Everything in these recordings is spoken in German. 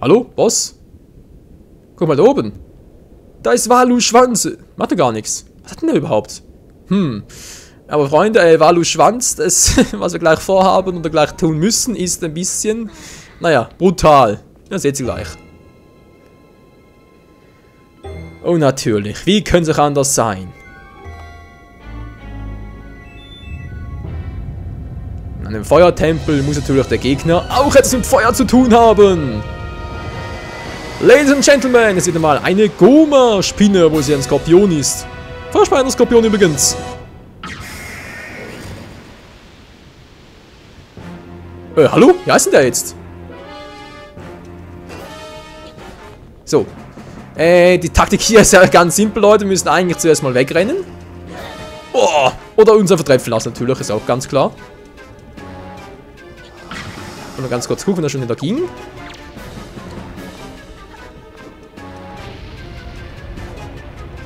Hallo, Boss? Guck mal da oben. Da ist Walu Schwanz. Macht er gar nichts. Was hat denn der überhaupt? Aber Freunde, Walu Schwanz, das, was wir gleich vorhaben oder gleich tun müssen, ist ein bisschen, naja, brutal. Das seht ihr gleich. Oh, natürlich. Wie könnte es auch anders sein? In einem Feuertempel muss natürlich der Gegner auch etwas mit Feuer zu tun haben. Ladies and Gentlemen, es ist wieder mal eine Goma-Spinne, wo sie ein Skorpion ist. Vorspeiner Skorpion übrigens. Hallo? Wie heißt denn der jetzt? So. Die Taktik hier ist ja ganz simpel, Leute. Wir müssen eigentlich zuerst mal wegrennen. Oh, oder uns einfach treffen lassen, natürlich, ist auch ganz klar. Und ganz kurz gucken, was schon da ging.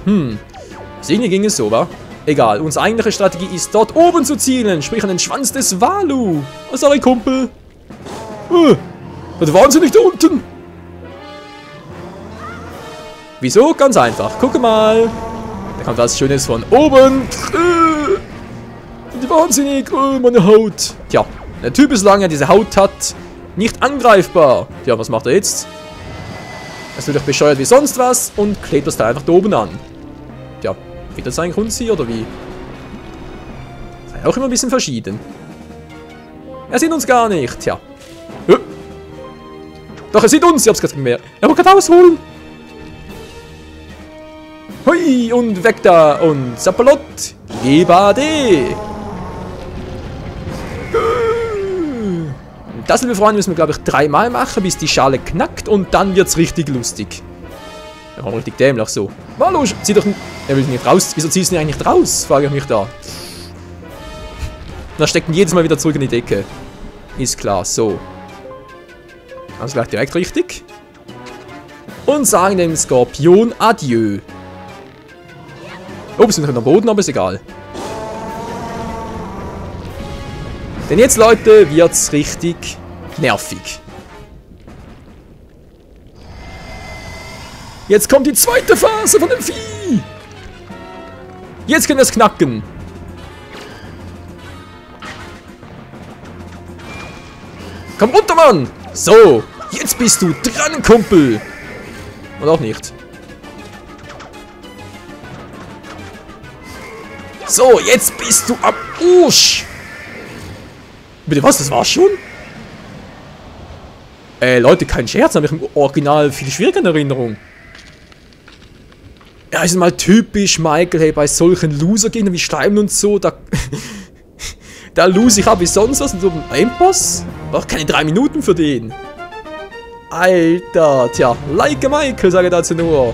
Also irgendwie ging es so, wa? Egal, unsere eigentliche Strategie ist, dort oben zu zielen, sprich an den Schwanz des Walu. Oh, sorry, Kumpel. Der wahnsinnig da unten. Wieso? Ganz einfach. Gucke mal. Da kommt was Schönes von oben. Die wahnsinnig. Meine Haut. Tja, der Typ ist lange, diese Haut hat, nicht angreifbar. Tja, was macht er jetzt? Er ist natürlich bescheuert wie sonst was und klebt das da einfach da oben an. Tja, wird das eigentlich uns hier oder wie? Das ist ja auch immer ein bisschen verschieden. Er sieht uns gar nicht. Tja. Doch, er sieht uns. Ich hab's gerade gemerkt. Er wollte gerade ausholen. Hui, und weg da. Und Sapalot. Gebade. Das, liebe Freunde, müssen wir, glaube ich, 3-mal machen, bis die Schale knackt. Und dann wird's richtig lustig. Ja, komm, richtig dämlich so. Hallo, zieh doch... Er will nicht raus. Wieso ziehst du ihn eigentlich nicht raus? Frage ich mich da. Und er steckt ihn jedes Mal wieder zurück in die Decke. Ist klar, so. Also gleich direkt richtig. Und sagen dem Skorpion Adieu. Oh, wir sind noch am Boden, aber ist egal. Denn jetzt, Leute, wird's richtig nervig. Jetzt kommt die zweite Phase von dem Vieh. Jetzt können wir es knacken. Komm runter, Mann. So, jetzt bist du dran, Kumpel. Oder auch nicht. So, jetzt bist du am Arsch. Bitte was, das war's schon? Leute, kein Scherz, habe ich im Original viel schwieriger in Erinnerung. Ja, ist mal typisch Michael, hey, bei solchen Loser-Gegnern wie Schleim und so, da... da lose ich ab wie sonst was und so ein Endboss. Braucht keine 3 Minuten für den. Alter, tja, like Michael, sage ich dazu nur.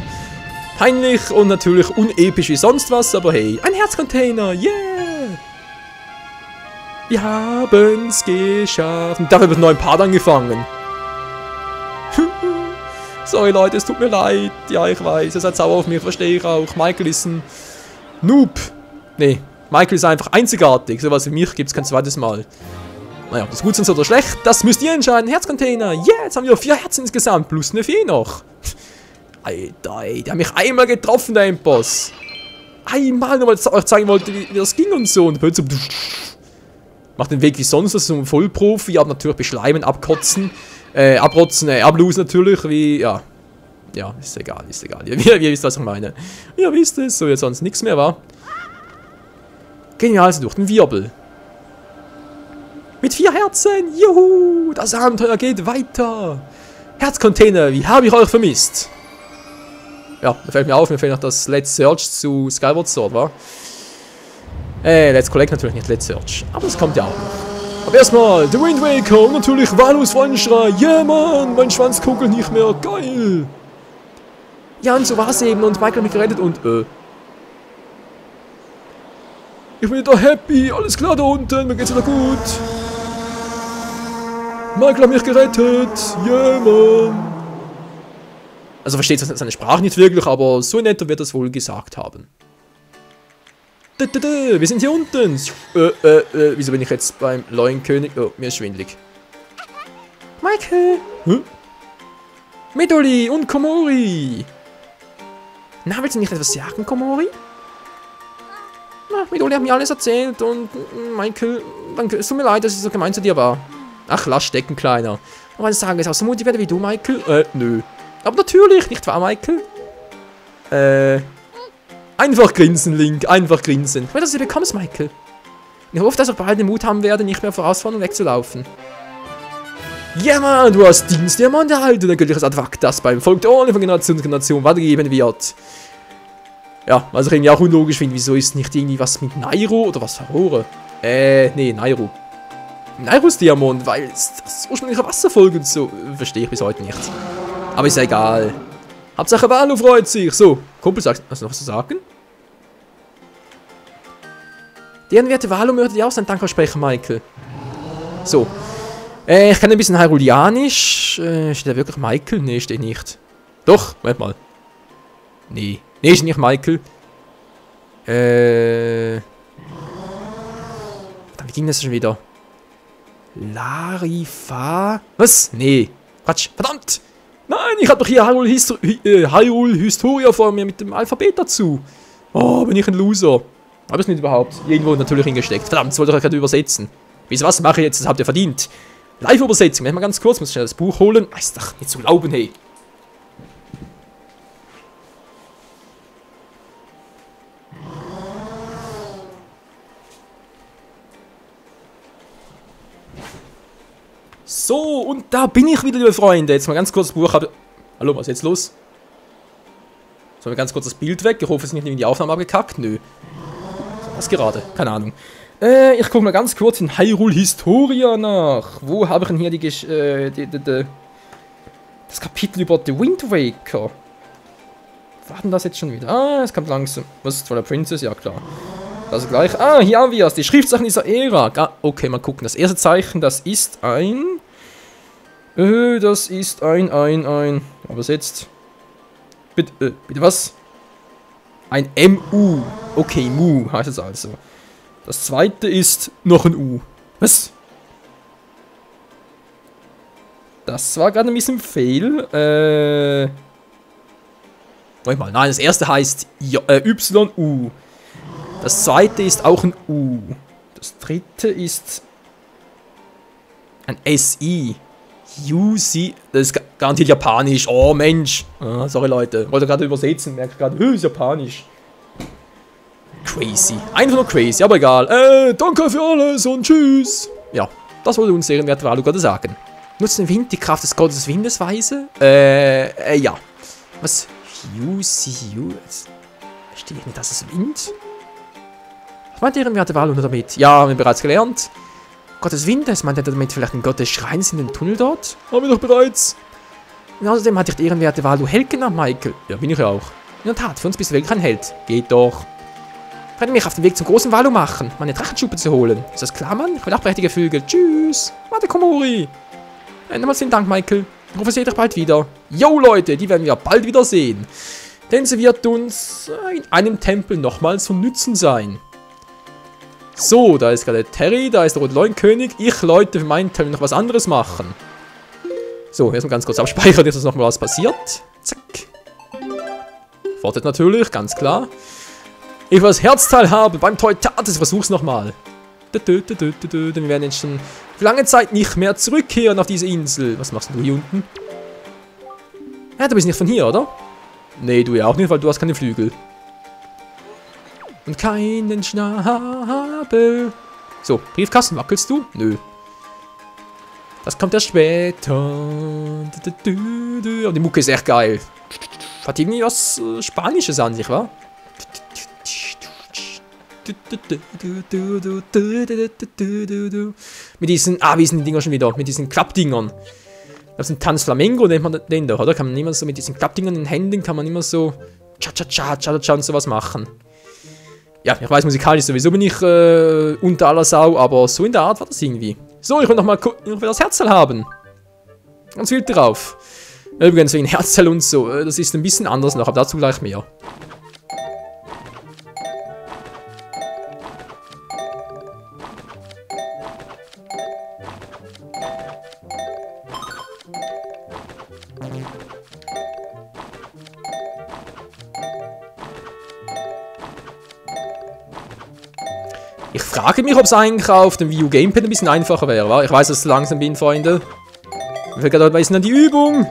Peinlich und natürlich unepisch wie sonst was, aber hey, ein Herzcontainer, yeah! Wir haben's geschafft. Und dafür wird ein neuer Part angefangen. Sorry Leute, es tut mir leid. Ja, ich weiß, ihr seid sauer auf mich, verstehe ich auch. Michael ist ein Noob. Nee, Michael ist einfach einzigartig. Sowas wie mich gibt's kein zweites Mal. Naja, ob das gut ist oder schlecht, das müsst ihr entscheiden. Herzcontainer, yeah, jetzt haben wir 4 Herzen insgesamt, plus eine Fee noch. Alter, ey, der hat mich einmal getroffen, der Endboss. Einmal, nur weil ich euch zeigen wollte, wie das ging und so. Und plötzlich macht den Weg wie sonst, das ist so ein Vollprofi, aber natürlich beschleimen, abkotzen, abrotzen, ablosen natürlich, wie, ja. Ja, ist egal, ist egal. Ihr wisst, was ich meine. Ihr wisst es, so jetzt sonst nichts mehr, war. Gehen wir also durch den Wirbel. Mit 4 Herzen, juhu, das Abenteuer geht weiter. Herzcontainer, wie habe ich euch vermisst? Ja, da fällt mir auf, mir fehlt noch das Let's Search zu Skyward Sword, wa? Let's Collect natürlich nicht, Let's Search. Aber das kommt ja auch noch. Aber erstmal, The Wind Waker und natürlich Walus Freundenschrei. Yeah, Mann, mein Schwanz kokelt nicht mehr, geil. Ja, und so war's eben und Michael hat mich gerettet und, ich bin wieder happy, alles klar da unten, mir geht's wieder gut. Michael hat mich gerettet, yeah, Mann. Also versteht seine Sprache nicht wirklich, aber so in etwa wird er es wohl gesagt haben. Wir sind hier unten. Wieso bin ich jetzt beim Leuenkönig? Oh, mir ist schwindelig. Michael! Hm? Midori und Komori! Na, willst du nicht etwas sagen, Komori? Na, Midori hat mir alles erzählt und Michael, danke, es tut mir leid, dass ich so gemein zu dir war. Ach, lass stecken, Kleiner. Aber eines Tages auch so mutig werde wie du, Michael? Nö. Aber natürlich, nicht wahr, Michael? Einfach grinsen, Link, einfach grinsen. Ich will, dass du sie bekommst, Michael. Ich hoffe, dass ich bald den Mut haben werde, nicht mehr vorausfahren und wegzulaufen. Ja, Mann, du hast Dienstdiamant erhalten, ein göttliches Artefakt, das beim Volk der Ohren von Generation zu Generation weitergegeben wird. Ja, was ich irgendwie auch unlogisch finde, wieso ist nicht irgendwie was mit Nairo oder was verloren? Nee, Nairo. Nairos Diamant, weil es das ursprüngliche Wasserfolge und so, verstehe ich bis heute nicht. Aber ist ja egal. Hauptsache Valo freut sich. So, Kumpel, hast du noch was zu sagen? Die ehrenwerte Valo möchte dir auch seinen Dank aussprechen, Michael. So. Ich kenne ein bisschen Hyruleanisch. Steht da wirklich Michael? Nee, steht nicht. Doch, Moment mal. Nee. Nee, steht nicht Michael. Wie ging das schon wieder? Larifa? Was? Nee. Quatsch. Verdammt! Nein, ich habe doch hier Hyrule Historia vor mir mit dem Alphabet dazu. Oh, bin ich ein Loser. Aber es nicht überhaupt. Irgendwo natürlich hingesteckt. Verdammt, das wollte ich gerade übersetzen. Wieso, was mache ich jetzt? Das habt ihr verdient. Live-Übersetzung. Mal ganz kurz, muss ich schnell das Buch holen. Ist doch nicht zu glauben, hey. So, und da bin ich wieder, liebe Freunde. Jetzt mal ganz kurz das Buch. Hallo, was ist jetzt los? Sollen wir ganz kurz das Bild weg? Ich hoffe, es ist nicht in die Aufnahme abgekackt. Nö. Was gerade? Keine Ahnung. Ich gucke mal ganz kurz in Hyrule Historia nach. Wo habe ich denn hier das Kapitel über The Wind Waker? War denn das jetzt schon wieder? Ah, es kommt langsam. Was ist Twilight Princess? Ja, klar. Also gleich. Ah, hier haben wir es. Die Schriftzeichen dieser Ära. Okay, mal gucken. Das erste Zeichen, das ist ein. Aber jetzt. Bitte was? Ein MU. Okay, Mu heißt es also. Das zweite ist noch ein U. Was? Das war gerade ein bisschen Fail. Moment mal. Nein, das erste heißt YU. Das zweite ist auch ein U. Das dritte ist ein SI. UC. Das ist garantiert japanisch. Oh Mensch. Ah, sorry Leute. Wollte gerade übersetzen. Merke gerade, ist japanisch. Crazy. Einfach nur crazy, aber egal. Danke für alles und tschüss. Ja, das wollte uns ehrenwerte Valo gerade sagen. Nutzt den Wind die Kraft des Gottes Windesweise? Ja. Was? UCU? Verstehe nicht, das ist Wind? Was meint ehrenwerte Valo damit? Ja, haben wir bereits gelernt. Gott des Windes, meint er damit vielleicht den Gott des Schreins in den Tunnel dort? Haben wir doch bereits. Und außerdem hatte ich die ehrenwerte Valo Held genannt, Michael. Ja, bin ich ja auch. In der Tat, für uns bist du wirklich ein Held. Geht doch. Ich werde mich auf den Weg zum großen Valo machen, meine Drachenschuppe zu holen. Ist das klar, Mann? Ich will auch prächtige Vögel. Tschüss. Warte, Komori. Nochmals vielen Dank, Michael. Ich hoffe, ihr seht euch bald wieder. Yo, Leute, die werden wir bald wieder sehen. Denn sie wird uns in einem Tempel nochmals von Nützen sein. So, da ist gerade Terry, da ist der Rote Leuenkönig. Ich, Leute, für meinen Teil noch was anderes machen. So, erstmal ganz kurz abspeichern, dass nochmal was passiert. Zack. Wartet natürlich, ganz klar. Ich will das Herzteil haben beim Teutates. Ich versuch's nochmal. Denn wir werden jetzt schon für lange Zeit nicht mehr zurückkehren auf diese Insel. Was machst du hier unten? Ja, du bist nicht von hier, oder? Nee, du ja auch nicht, weil du hast keine Flügel. Und keinen Schnabel. So, Briefkasten, wackelst du? Nö. Das kommt erst später. Und die Mucke ist echt geil. Hat irgendwie was Spanisches an sich, wa? Mit diesen, wie sind die Dinger schon wieder? Mit diesen Klappdingern. Das ist ein Tanz Flamengo, nennt man den da, oder? Kann man immer so mit diesen Klappdingern in den Händen, kann man immer so Cha-Cha-Cha und sowas machen. Ja, ich weiß, musikalisch sowieso bin ich unter aller Sau, aber so in der Art war das irgendwie. So, ich will nochmal das Herzteil haben. Ganz wild drauf. Übrigens wegen Herzteil und so, das ist ein bisschen anders noch, aber dazu gleich mehr. frage mich, ob es eigentlich auf dem Wii U Gamepad ein bisschen einfacher wäre, wa? Ich weiß, dass ich langsam bin, Freunde. Ich will gerade weisen an die Übung.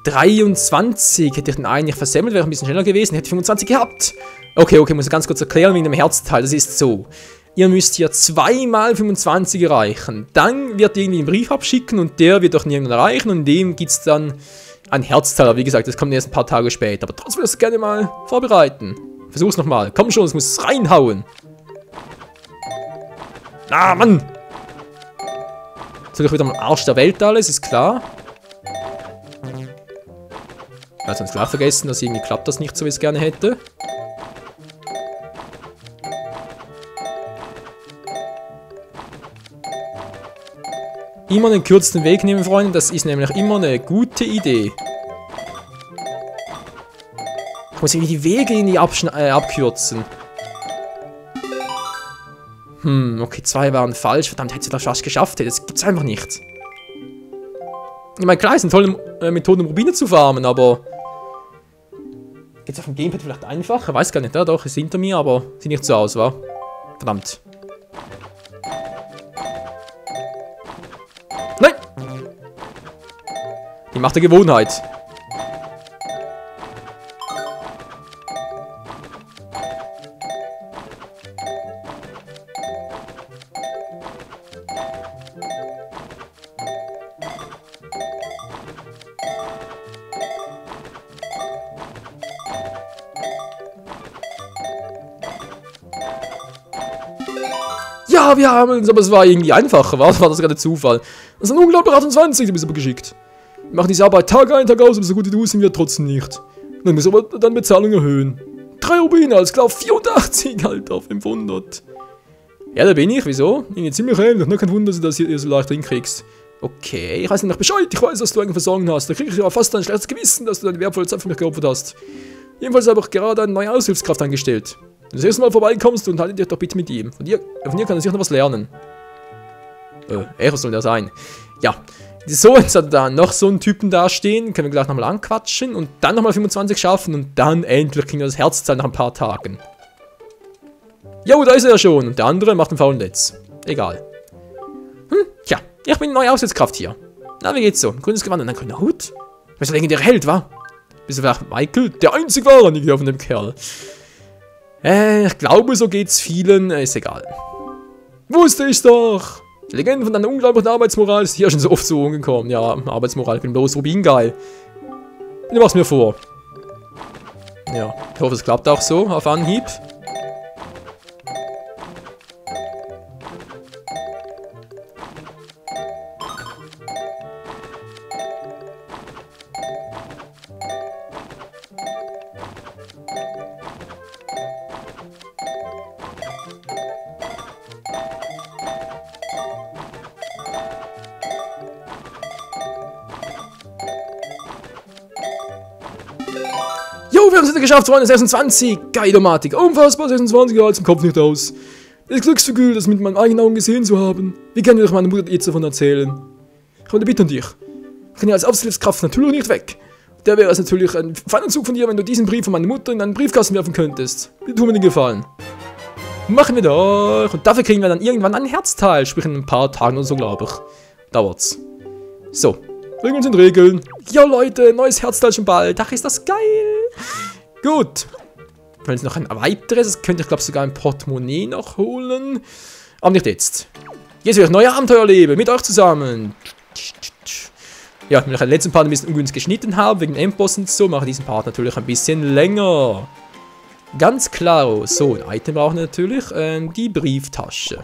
»23. Hätte ich den eigentlich versemmelt, wäre ich ein bisschen schneller gewesen. Hätte 25 gehabt. Okay, muss ich ganz kurz erklären wegen dem Herzteil. Das ist so. Ihr müsst hier 2 mal 25 erreichen. Dann wird ihr irgendwie einen Brief abschicken und der wird euch nirgendwo erreichen. Und in dem gibt es dann ein Herzteil. Aber wie gesagt, das kommt erst ein paar Tage später. Aber trotzdem will ich es gerne mal vorbereiten. Versuch's nochmal. Komm schon, es muss reinhauen. Ah, Mann! Natürlich wieder am Arsch der Welt alles, ist klar. Ich habe sonst gleich vergessen, dass irgendwie klappt das nicht so, wie ich es gerne hätte. Immer den kürzesten Weg nehmen, Freunde. Das ist nämlich immer eine gute Idee. Ich muss irgendwie die Wege irgendwie abkürzen. Okay, 2 waren falsch. Verdammt, hätte sie das fast geschafft. Das gibt's einfach nicht. Ich meine, klar, es sind tolle Methoden, um Rubine zu farmen, aber... Geht's auf dem Gamepad vielleicht einfacher? Weiß gar nicht, ja doch, ist hinter mir, aber sieht nicht so aus, wa? Verdammt. Nein! Die Macht der Gewohnheit. Ja, wir haben es, aber es war irgendwie einfacher, war das gerade Zufall. Das ist ein unglaublich 28, du bist aber geschickt. Wir machen diese Arbeit Tag ein, Tag aus, aber so gut wie du sind wir trotzdem nicht. Dann müssen wir dann Bezahlung erhöhen. 3 Rubine, alles klar, 84, Alter, 500. Ja, da bin ich, wieso? Irgendwie ziemlich ähnlich, kein Wunder, dass du das hier so leicht hinkriegst. Okay, ich weiß nicht nach Bescheid, ich weiß, dass du eigentlich Versorgung hast. Da kriege ich ja fast ein schlechtes Gewissen, dass du deine wertvolle Zeit für mich geopfert hast. Jedenfalls habe ich gerade eine neue Aushilfskraft angestellt. Wenn du das erste Mal vorbeikommst, und halte dich doch bitte mit ihm. Von dir kann er sicher noch was lernen. Was soll der sein? Ja. So, jetzt hat da noch so einen Typen da stehen. Können wir gleich nochmal anquatschen. Und dann nochmal 25 schaffen. Und dann endlich kriegen wir das Herzteil nach ein paar Tagen. Jo, da ist er ja schon. Und der andere macht einen faulen Netz. Egal. Tja. Ich bin eine neue Aushilfskraft hier. Na, wie geht's so? Ein grünes Gewand und ein grüner Hut? Was ist der legendäre Held, wa? Bist du vielleicht Michael? Der einzig wahre hier von dem Kerl. Ich glaube, so geht's vielen. Ist egal. Wusste ich doch! Die Legende von deiner unglaublichen Arbeitsmoral ist hier schon so oft so umgekommen. Ja, Arbeitsmoral, ich bin bloß Rubin-geil. Du machst mir vor. Ja, ich hoffe, es klappt auch so auf Anhieb. Jo, wir haben es geschafft, Freunde, 26. Geilomatik. Unfassbar, 26 als im Kopf nicht aus. Das Glücksgefühl, das mit meinen eigenen Augen gesehen zu haben. Wie kann ich meiner Mutter jetzt davon erzählen? Ich habe eine Bitte an dich. Ich kann ja als Aushilfskraft natürlich nicht weg. Der wäre es natürlich ein feiner Zug von dir, wenn du diesen Brief von meiner Mutter in einen Briefkasten werfen könntest. Bitte tu mir den Gefallen. Machen wir doch. Und dafür kriegen wir dann irgendwann ein Herzteil. Sprich in ein paar Tagen oder so, glaube ich. Dauert's. So. Regeln sind Regeln. Jo Leute, neues Herzteil schon bald. Ach, ist das geil. Gut. Wenn es noch ein weiteres, das könnte ich glaube sogar ein Portemonnaie noch holen. Aber nicht jetzt. Jetzt will ich neue Abenteuer erleben, mit euch zusammen. Ja, wenn ich den letzten Part ein bisschen ungünstig geschnitten habe, wegen Endboss und so, mache ich diesen Part natürlich ein bisschen länger. Ganz klar. So, ein Item brauchen wir natürlich. Die Brieftasche.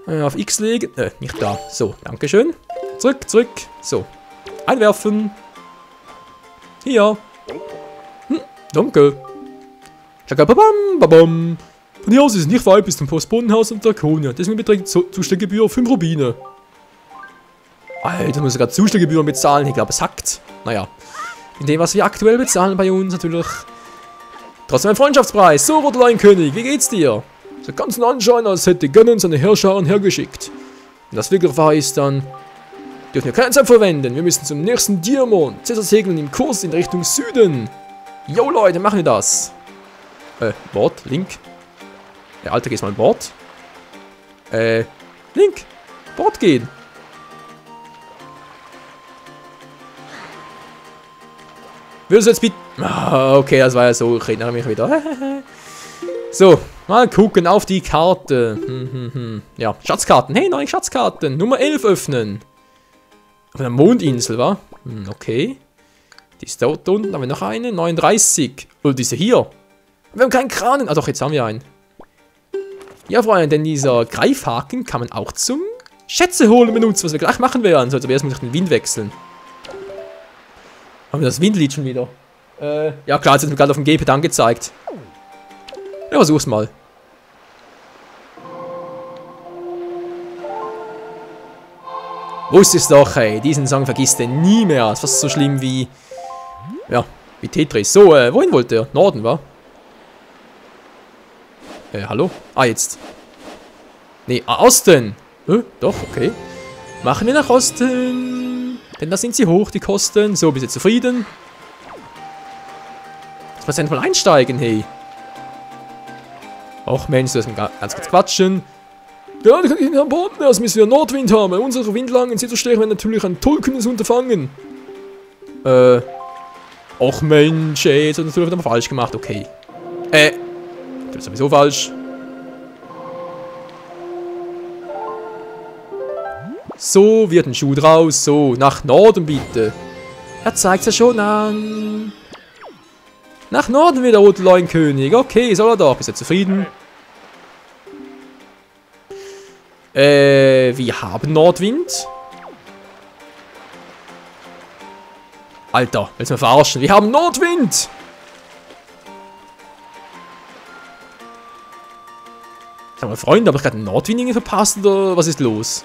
Auf X legen. Nicht da. So, dankeschön. Zurück, zurück. So. Einwerfen. Hier. Danke. Babam. Von hier aus ist es nicht weit bis zum Postbotenhaus und Draconia. Deswegen beträgt Zustellgebühr 5 Rubine. Alter, muss sogar Zustellgebühren bezahlen. Ich glaube, es hackt. Naja. In dem, was wir aktuell bezahlen bei uns, natürlich. Trotzdem ein Freundschaftspreis. So, Rotlein-König, wie geht's dir? So ganz Anschein, als hätte Ganon seine Herrscharen hergeschickt. Wenn das wirklich wahr ist, dann dürfen wir keine Zeit verwenden. Wir müssen zum nächsten Diamond. Cäsar segeln im Kurs in Richtung Süden. Jo, Leute, machen wir das. Bord, Link. Alter, gehst mal Bord. Link. Bord gehen. Würdest du jetzt bitte... Ah, okay, das war ja so. Ich erinnere mich wieder. So, mal gucken auf die Karte. Ja, Schatzkarten. Hey, neue Schatzkarten. Nummer 11 öffnen. Auf einer Mondinsel, wa? Okay. Die ist dort unten. Haben wir noch eine? 39. Oh, diese hier. Wir haben keinen Kranen. Ah doch, jetzt haben wir einen. Ja, Freunde, denn dieser Greifhaken kann man auch zum Schätze holen benutzen, was wir gleich machen werden. So, jetzt aber erstmal den Wind wechseln. Haben wir das Windlied schon wieder? Ja klar, jetzt hat mir gerade auf dem Gamepad angezeigt. Ja, versuch's mal. Wusstest doch, ey, diesen Song vergisst du nie mehr. Das ist fast so schlimm wie... Ja, wie Tetris. So, wohin wollte er? Norden, wa? Hallo? Ah, jetzt. Nee, Osten. Doch, okay. Machen wir nach Osten. Denn da sind sie hoch, die Kosten. So, bist du zufrieden? Jetzt muss ich endlich mal einsteigen, hey. Och Mensch, du hast ganz kurz quatschen. Ja, ich kann nicht an Bord, erst müssen wir Nordwind haben. Unsere Windlangen zu stechen wäre natürlich ein tollkündiges Unterfangen. Och Mensch, ey, jetzt hat natürlich wieder mal falsch gemacht, okay. Das ist sowieso falsch. So, wird ein Schuh draus. So, nach Norden bitte. Er zeigt's ja schon an. Nach Norden wieder, rote Leuenkönig. Okay, soll er doch. Bist du zufrieden? Wir haben Nordwind. Alter, willst du mich verarschen? Wir haben Nordwind! Sag mal, Freunde, habe ich gerade einen Nordwind irgendwie verpasst oder was ist los?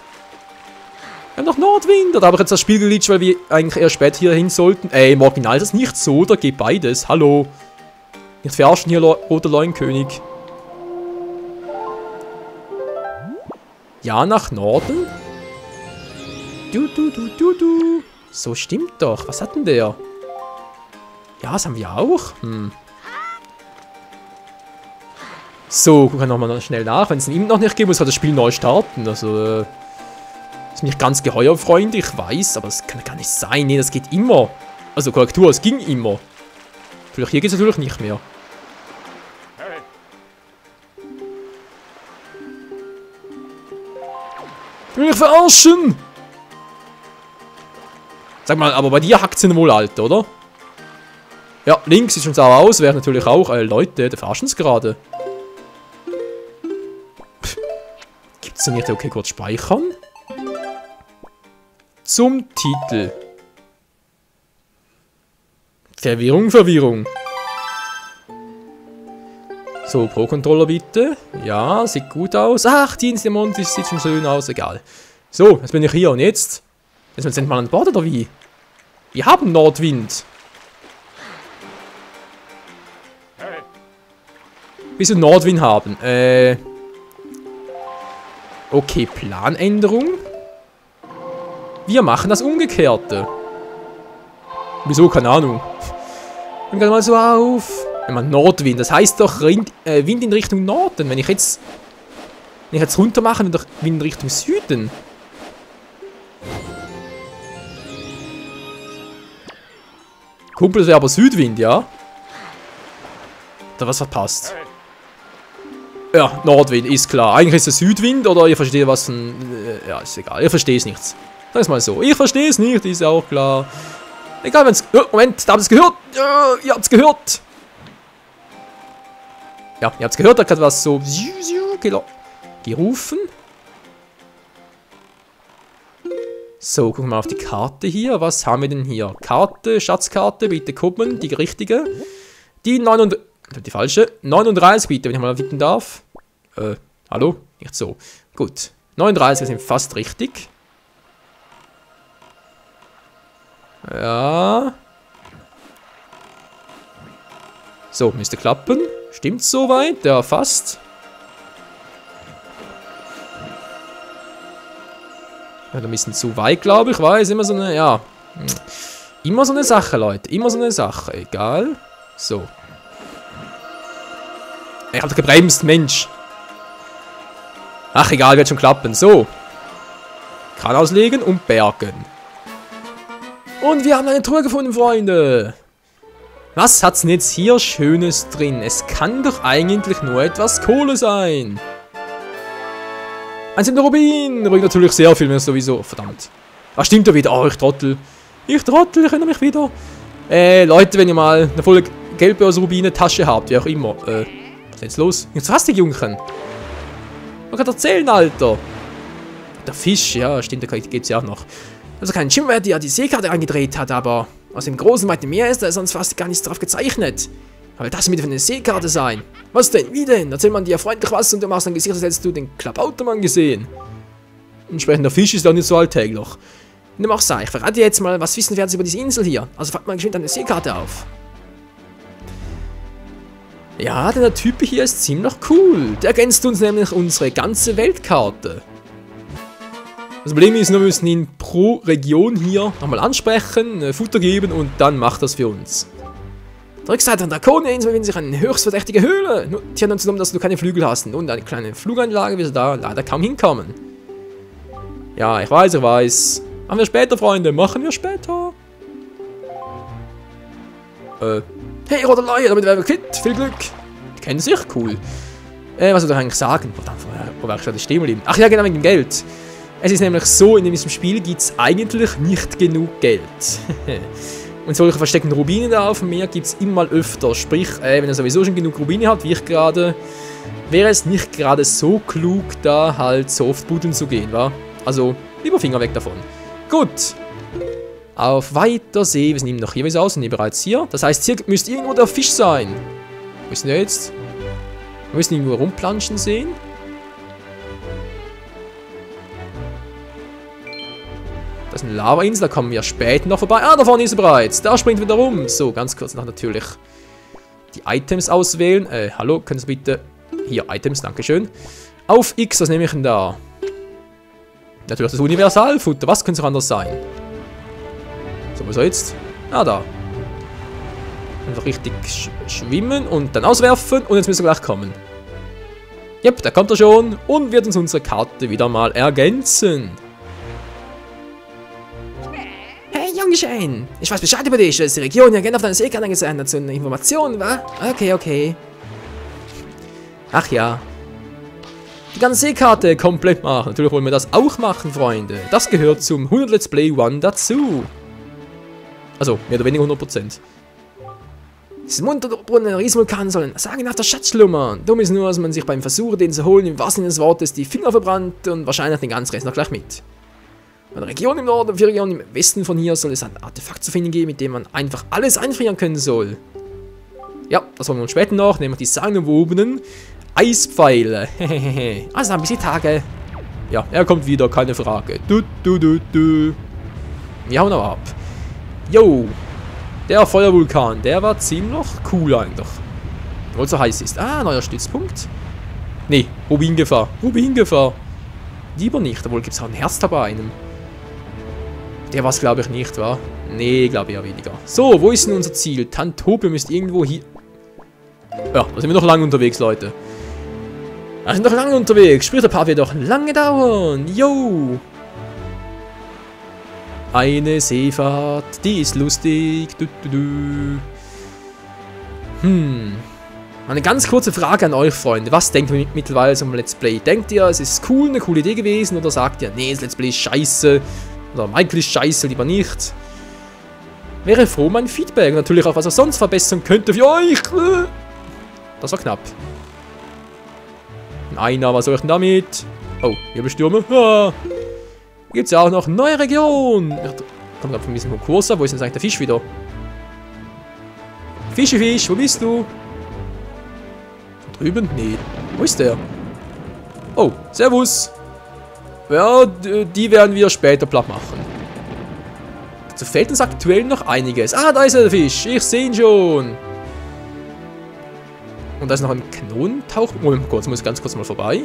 Wir haben doch Nordwind! Oder habe ich jetzt das Spiel gelitscht, weil wir eigentlich erst später hier hin sollten? Ey, im Original ist das nicht so, da geht beides. Hallo. Nicht verarschen hier, roter Leuenkönig. Ja, nach Norden? Du. So stimmt doch. Was hat denn der? Ja, das haben wir auch. So, gucken wir nochmal schnell nach. Wenn es ihn ihm noch nicht gibt, muss er das Spiel neu starten. Also, ist nicht ganz geheuer, Freunde, ich weiß, aber das kann gar nicht sein. Nee, das geht immer. Also, Korrektur, es ging immer. Vielleicht hier geht es natürlich nicht mehr. Ich will mich verarschen! Sag mal, aber bei dir hackt es wohl, Alter, oder? Ja, links sieht schon sauer aus, wäre natürlich auch, Leute, der verarschen es gerade. Gibt's denn nicht, okay, kurz speichern? Zum Titel. Verwirrung. So, Pro-Controller bitte. Ja, sieht gut aus. Ach, Dienstdemont sieht schon schön aus, egal. So, jetzt bin ich hier und jetzt? Jetzt sind wir mal an Bord oder wie? Wir haben Nordwind. Wieso Nordwind haben? Okay, Planänderung. Wir machen das Umgekehrte. Wieso? Keine Ahnung. Nimm gerade mal so auf. Wenn man Nordwind, das heißt doch Wind in Richtung Norden. Wenn ich jetzt runter mache, dann doch Wind in Richtung Süden. Kumpel, das wäre aber Südwind, ja? Da was verpasst. Ja, Nordwind, ist klar. Eigentlich ist es Südwind, oder ihr versteht was von... ja, ist egal. Ihr versteht es nicht. Sag es mal so. Ich verstehe es nicht, ist auch klar. Egal, wenn es... Oh, Moment, da habt ihr es gehört. Ihr habt es gehört. Ja, ihr habt es gehört, da hat gerade was so... gerufen. So, gucken wir mal auf die Karte hier. Was haben wir denn hier? Karte, Schatzkarte, bitte gucken. Die richtige. Die 39... Die falsche. 39 bitte, wenn ich mal bitten darf. Hallo? Nicht so. Gut. 39 sind fast richtig. Ja. So, müsste klappen. Stimmt soweit? Ja, fast. Ja, ein bisschen zu weit, glaube ich. War es immer so eine, ja. Immer so eine Sache, Leute. Immer so eine Sache. Egal. So. Ich hab doch gebremst, Mensch. Ach, egal, wird schon klappen. So. Kran auslegen und bergen. Und wir haben eine Truhe gefunden, Freunde. Was hat's denn jetzt hier Schönes drin? Es kann doch eigentlich nur etwas Kohle sein. Ein Rubin. Bringt natürlich sehr viel mehr sowieso. Verdammt. Ah, stimmt ja wieder. Oh, ich Trottel. Ich erinnere mich wieder. Leute, wenn ihr mal eine volle gelbe Rubine-Tasche habt, wie auch immer. Was ist jetzt los? Jetzt was, die Jungchen? Man kann erzählen, Alter. Der Fisch, ja, stimmt, da geht's ja auch noch. Also kein Schimmer, der die Seekarte angedreht hat, aber aus dem großen, weiten Meer ist da sonst fast gar nichts drauf gezeichnet. Aber das mit für eine Seekarte sein? Was denn? Wie denn? Erzähl man dir freundlich was und du machst ein Gesicht, als hättest du den Klabautermann gesehen. Entsprechend der Fisch ist auch nicht so alltäglich. Und dem auch sei, ich verrate dir jetzt mal, was wissen wir jetzt über diese Insel hier. Also fahrt mal geschwind eine Seekarte auf. Ja, der Typ hier ist ziemlich cool. Der ergänzt uns nämlich unsere ganze Weltkarte. Das Problem ist, wir müssen ihn pro Region hier nochmal ansprechen, Futter geben und dann macht das für uns. Der Rückseite der Drakoneninsel befindet sich eine höchst verdächtige Höhle. Tja, nun zusammen, dass du keine Flügel hast und eine kleine Fluganlage wirst du da leider kaum hinkommen. Ja, ich weiß. Machen wir später, Freunde, machen wir später. Hey, Rodelei, damit wären wir quitt. Viel Glück. Die kennen sich, cool. Was soll ich eigentlich sagen? Verdammt, wo war ich gerade stehen geblieben? Ach ja, genau, wegen dem Geld. Es ist nämlich so, in diesem Spiel gibt es eigentlich nicht genug Geld. Und solche versteckten Rubine da auf dem Meer gibt es immer mal öfter. Sprich, wenn ihr sowieso schon genug Rubine habt, wie ich gerade, wäre es nicht gerade so klug, da halt so oft buddeln zu gehen, wa? Also, lieber Finger weg davon. Gut. Auf weiter See. Wir sind noch hier, wie es aussieht, bereits hier. Das heißt, hier müsste irgendwo der Fisch sein. Wo ist denn der jetzt? Wir müssen irgendwo rumplanschen sehen. Das ist eine Lava-Insel, da kommen wir später noch vorbei. Ah, da vorne ist er bereits. Da springt wieder rum. So, ganz kurz noch natürlich die Items auswählen. Hallo, können Sie bitte... Hier, Items, dankeschön. Auf X, was nehme ich denn da? Natürlich das Universalfutter. Was könnte es auch anders sein? So, was soll jetzt? Ah, da. Einfach richtig schwimmen und dann auswerfen. Und jetzt müssen wir gleich kommen. Jep, da kommt er schon. Und wird uns unsere Karte wieder mal ergänzen. Jungchen, ich weiß Bescheid über dich. Das ist die Region hier gerne auf deiner Seekarte angesendet zu einer Information, wa? Okay. Ach ja. Die ganze Seekarte komplett machen. Natürlich wollen wir das auch machen, Freunde. Das gehört zum 100 Let's Play One dazu. Also, mehr oder weniger 100%. Dieses munterbrunnen Riesenvulkan soll ein sagenhafter Schatz schlummern. Dumm ist nur, dass man sich beim Versuch, den zu holen, im wahrsten Sinne des Wortes die Finger verbrannt und wahrscheinlich den ganzen Rest noch gleich mit. Eine Region im Norden und 4 Regionen im Westen von hier soll es ein Artefakt zu finden geben, mit dem man einfach alles einfrieren können soll. Ja, das wollen wir uns später noch, nämlich die sagenumwobenen Eispfeile. Also ein bisschen Tage. Ja, er kommt wieder, keine Frage. Wir hauen aber ab. Yo, der Feuervulkan, der war ziemlich cool eigentlich. Obwohl es so heiß ist. Ah, neuer Stützpunkt. Nee, Rubingefahr. Lieber nicht, obwohl gibt es auch ein Herz dabei einem. Der war es, glaube ich, nicht, wa? Nee, glaube ich ja weniger. So, wo ist denn unser Ziel? Tantopia müsste irgendwo hier... Ja, da sind wir noch lange unterwegs, Leute. Wir sind noch lange unterwegs. Sprich, der Part wird doch lange dauern. Yo! Eine Seefahrt, die ist lustig. Eine ganz kurze Frage an euch, Freunde. Was denkt ihr mittlerweile zum Let's Play? Denkt ihr, es ist cool, eine coole Idee gewesen? Oder sagt ihr, nee, das Let's Play ist scheiße? Oder Michael ist scheiße, lieber nicht? Wäre froh um ein Feedback. Und natürlich auch, was er sonst verbessern könnte für euch. Das war knapp. Einer, was soll ich denn damit? Oh, Wirbelstürme. Ah. Gibt es ja auch noch neue Region. Kommt gerade von diesem Konkurs. Wo ist denn eigentlich der Fisch wieder? Fisch, wo bist du? Drüben? Nee. Wo ist der? Oh, servus. Ja, die werden wir später platt machen. Dazu fehlt uns aktuell noch einiges. Ah, da ist der Fisch. Ich sehe ihn schon. Und da ist noch ein Kanonentauch. Moment kurz, muss ich ganz kurz mal vorbei.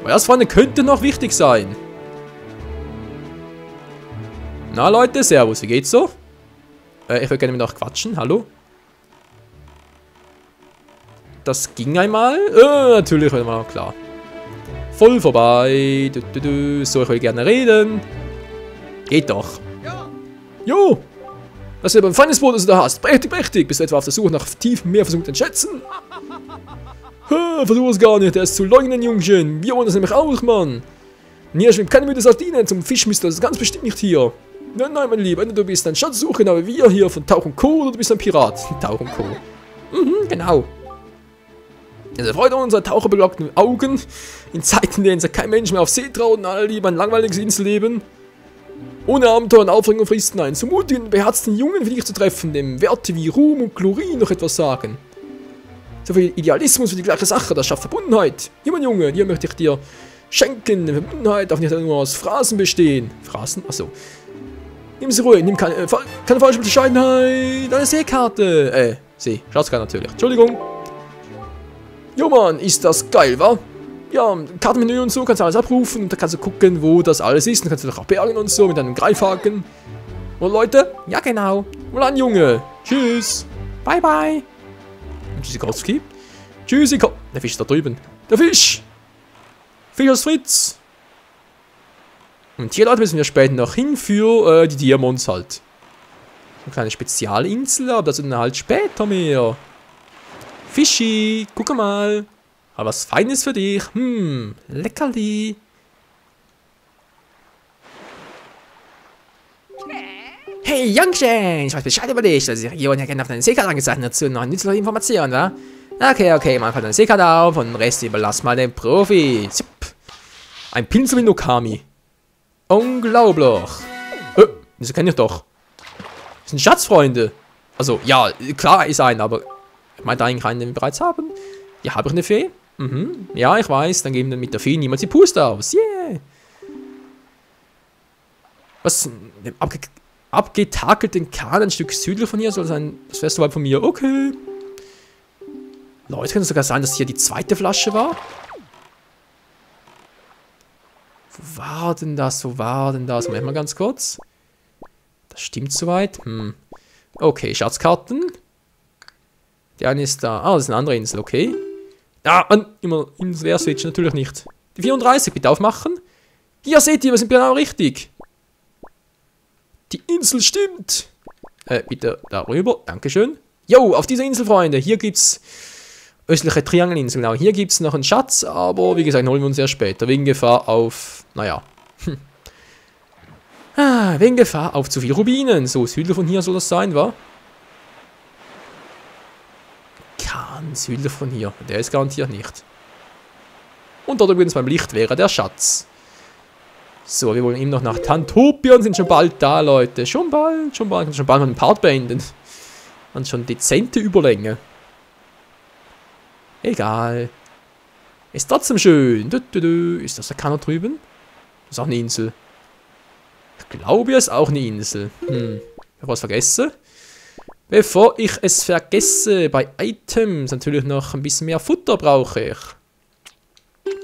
Aber das, Freunde, könnte noch wichtig sein. Na, Leute, servus. Wie geht's so? Ich würde gerne mit euch quatschen. Hallo? das ging einmal. Natürlich, war klar. Voll vorbei. So, ich will gerne reden. Geht doch. Jo! Was ist aber ein feines Boot, das du da hast? Prächtig, prächtig. Bist du etwa auf der Suche nach tiefem Meer versunkenen Schätzen? Versuch es gar nicht, der ist zu leugnen, Jungchen. Wir wollen das nämlich auch, Mann. Und hier schwimmt keine müde Sardine. Zum Fisch müsst du das ganz bestimmt nicht hier. Nein, nein, mein Lieber. Entweder du bist ein Schatzsucher, aber wir hier von Tauch und Co. oder du bist ein Pirat. Tauch und Co. Genau. Also Freude unserer taucherbeglockten Augen. In Zeiten, in denen sich kein Mensch mehr auf See traut und alle lieber ein langweiliges Inselleben. Ohne Abenteuer und Aufregung und Fristen einen so mutigen, beherzten Jungen wie dich zu treffen, dem Werte wie Ruhm und Chlorin noch etwas sagen. So viel Idealismus für die gleiche Sache, das schafft Verbundenheit. Hier, mein Junge, hier möchte ich dir schenken. Eine Verbundenheit darf nicht nur aus Phrasen bestehen. Phrasen? Achso. Nimm sie ruhig, nimm keine falsche Bescheidenheit. Eine Seekarte. Schatzkarte natürlich. Entschuldigung. Jo, Mann, ist das geil, wa? Ja, Kartenmenü und so, kannst du alles abrufen und da kannst du gucken, wo das alles ist. Dann kannst du doch auch bergen und so mit einem Greifhaken. Und Leute? Ja, genau. Wohlan, Junge. Tschüss. Bye, bye. Und Tschüssikowski. Tschüssikowski. Der Fisch ist da drüben. Der Fisch. Fisch aus Fritz. Und hier, Leute, müssen wir später noch hin für die Diamonds halt. Eine kleine Spezialinsel, aber das ist dann halt später mehr. Fischi, guck mal. Aber was Feines für dich. Leckerli. Hey, Jungchen, ich weiß Bescheid über dich. Also, die Region hier gerne auf deine Seekarte angezeigt dazu noch nützliche Informationen, wa? Okay, man kann deine Seekarte auf und den Rest überlass mal den Profi. Zipp. Ein Pinsel mit Nokami. Unglaublich. Das kenne ich doch. Das sind Schatzfreunde. Also, ja, klar ist ein, aber ich meinte eigentlich einen, den wir bereits haben. Ja, habe ich eine Fee? Ja, ich weiß. Dann geben wir mit der Fee niemals die Puste aus. Yeah. Was? Abgetakelten Kahn ein Stück südlich von hier soll sein. Das wärst du bald von mir. Okay. Leute, kann es sogar sein, dass hier die zweite Flasche war? Wo war denn das? Moment mal ganz kurz. Das stimmt soweit. Okay, Schatzkarten. Die eine ist da. Das ist eine andere Insel, okay. Mann, immer Insel leer switchen, natürlich nicht. Die 34, bitte aufmachen. Hier seht ihr, wir sind genau richtig. Die Insel stimmt. Bitte darüber, dankeschön. Jo, auf dieser Insel, Freunde, hier gibt's östliche Triangelinsel, genau. Hier gibt's noch einen Schatz, aber wie gesagt, holen wir uns erst später. Wegen Gefahr auf, naja. Wegen Gefahr auf zu viel Rubinen. So, südlich von hier soll das sein, wa? Südlich von hier. Der ist garantiert nicht. Und dort übrigens beim Licht wäre der Schatz. So, wir wollen eben noch nach Tantopia und sind schon bald da, Leute. Schon bald mal den Part beenden. Und schon dezente Überlänge. Egal. Ist trotzdem schön. Ist das der Kanal drüben? Das ist auch eine Insel. Ich glaube, es ist auch eine Insel. Ich habe was vergessen. Bevor ich es vergesse, bei Items natürlich noch ein bisschen mehr Futter brauche ich.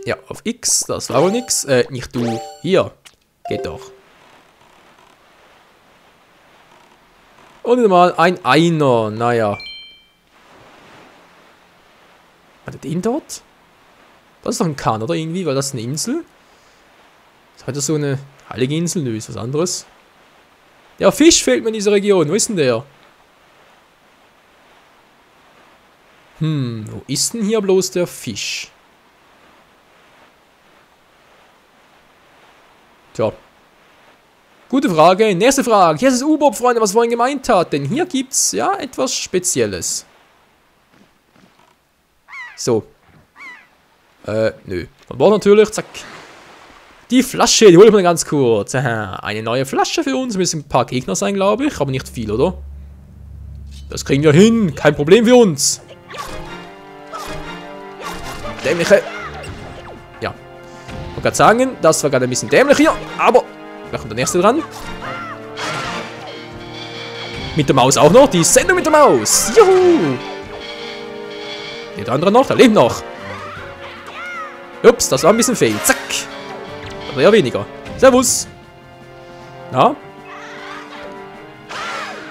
Ja, auf X, das war wohl nix. Nicht du. Hier. Geht doch. Und mal ein Einer. Naja. War der den dort? Das ist doch ein Kahn, oder irgendwie? War das eine Insel? Hat das so eine heilige Insel? Nö, ist was anderes. Der Fisch fehlt mir in dieser Region. Wo ist denn der? Wo ist denn hier bloß der Fisch? Tja. Gute Frage. Nächste Frage. Hier ist das U-Boot, Freunde, was vorhin gemeint hat. Denn hier gibt's ja etwas Spezielles. So. Nö. Von Bord natürlich. Zack. Die Flasche, die hole ich mal ganz kurz. Eine neue Flasche für uns. Müssen ein paar Gegner sein, glaube ich. Aber nicht viel, oder? Das kriegen wir hin. Kein Problem für uns. Dämliche. Ja. Ich wollte gerade sagen, das war gerade ein bisschen dämlich hier. Aber da kommt der nächste dran. Mit der Maus auch noch. Die Sendung mit der Maus. Juhu. Der andere noch. Der lebt noch. Ups, das war ein bisschen fail. Zack. Aber ja weniger. Servus. Na?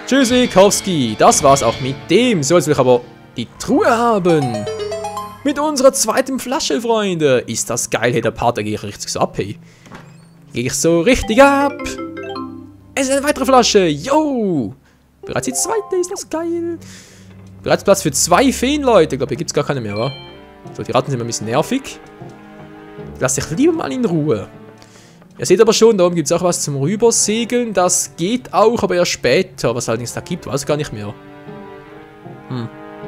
Tschüssikowski. Das war's auch mit dem. So, jetzt will ich aber die Truhe haben. Mit unserer zweiten Flasche, Freunde. Ist das geil. Hey, der Part, da gehe ich richtig so ab, hey. Gehe ich so richtig ab. Es ist eine weitere Flasche. Yo. Bereits die zweite. Ist das geil. Bereits Platz für 2 Feen, Leute. Ich glaube, hier gibt es gar keine mehr, wa? So, die Ratten sind immer ein bisschen nervig. Lass dich lieber mal in Ruhe. Ihr seht aber schon, da oben gibt es auch was zum Rübersegeln. Das geht auch, aber erst später. Was allerdings da gibt, weiß ich gar nicht mehr.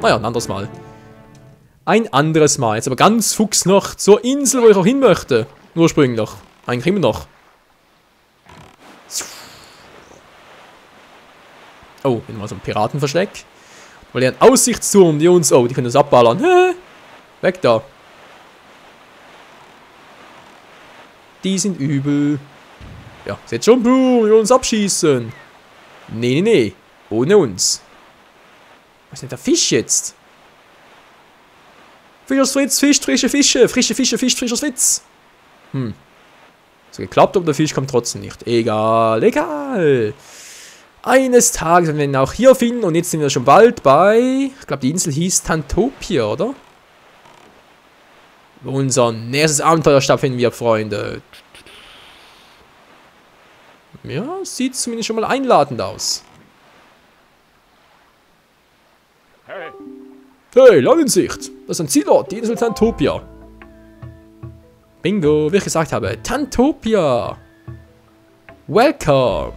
Naja, ein anderes Mal. Ein anderes Mal. Jetzt aber ganz fuchs noch zur Insel, wo ich auch hin möchte. Ursprünglich. Eigentlich immer noch. Oh, hier mal so ein Piratenversteck. Weil die einen Aussichtsturm, die uns... Oh, die können uns abballern. Hä? Weg da. Die sind übel. Ja, seht schon, boom, wir uns abschießen. Nee, nee, nee. Ohne uns. Was ist denn der Fisch jetzt? Fischers Fritz, Fisch, frische Fische. Frische Fische, Fisch, Fischers Fritz. So geklappt, aber der Fisch kommt trotzdem nicht. Egal, egal. Eines Tages werden wir ihn auch hier finden. Und jetzt sind wir schon bald bei... Ich glaube, die Insel hieß Tantopia, oder? Unser nächstes Abenteuer stattfinden wir, Freunde. Ja, sieht zumindest schon mal einladend aus. Hey, Landensicht! Das ist ein Zielort, die Insel Tantopia. Bingo, wie ich gesagt habe, Tantopia! Welcome!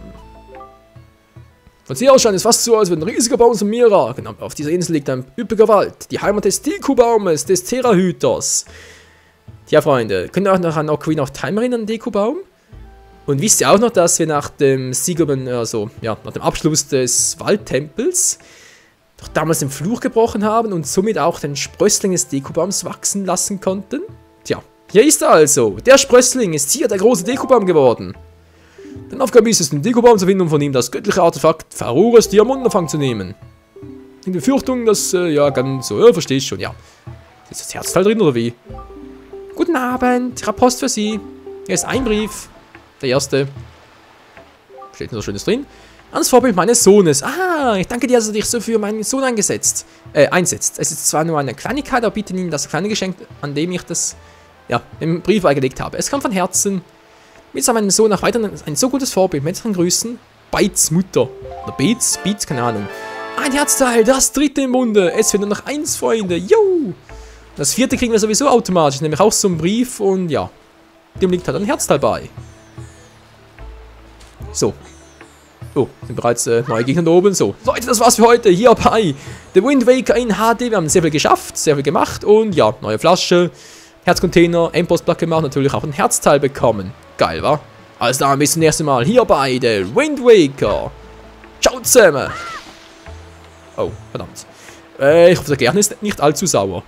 Von hier aus scheint es fast so, als würde ein riesiger Baum zum Meer ragen. Aber auf dieser Insel liegt ein üppiger Wald, die Heimat des Deku-Baumes, des Terra-Hüters. Tja, Freunde, könnt ihr euch noch an Ocarina of Time erinnern, Deku-Baum? Und wisst ihr auch noch, dass wir nach dem nach dem Abschluss des Waldtempels doch damals den Fluch gebrochen haben und somit auch den Sprössling des Deku-Baums wachsen lassen konnten? Tja, hier ist er also. Der Sprössling ist hier der große Deku-Baum geworden. Deine Aufgabe ist es, den Deku-Baum zu finden und von ihm das göttliche Artefakt Farures Diamant zu nehmen. In Befürchtung, dass, ganz so, verstehst schon, ja. Ist das Herzteil drin, oder wie? Guten Abend, ich habe Post für Sie. Hier ist ein Brief. Der erste. Steht noch so Schönes drin. Ans Vorbild meines Sohnes. Ah, ich danke dir, dass du dich so für meinen Sohn einsetzt. Es ist zwar nur eine Kleinigkeit, aber bitte nimm das kleine Geschenk, an dem ich den Brief eingelegt habe. Es kommt von Herzen. Mit meinem Sohn auch weiter ein so gutes Vorbild. Mit herzlichen Grüßen. Beats Mutter. Oder Beats, keine Ahnung. Ein Herzteil, das dritte im Munde. Es fehlt nur noch 1, Freunde. Jo! Das 4. kriegen wir sowieso automatisch, nämlich auch so einen Brief und ja, dem liegt halt ein Herzteil bei. So. Oh, sind bereits neue Gegner da oben. So, Leute, das war's für heute hier bei The Wind Waker in HD. Wir haben sehr viel geschafft, sehr viel gemacht und ja, neue Flasche, Herzcontainer, Endpostplatte gemacht, natürlich auch ein Herzteil bekommen. Geil, wa? Also dann bis zum nächsten Mal hier bei The Wind Waker. Ciao zusammen. Oh, verdammt. Ich hoffe, der Gärtner ist nicht allzu sauer.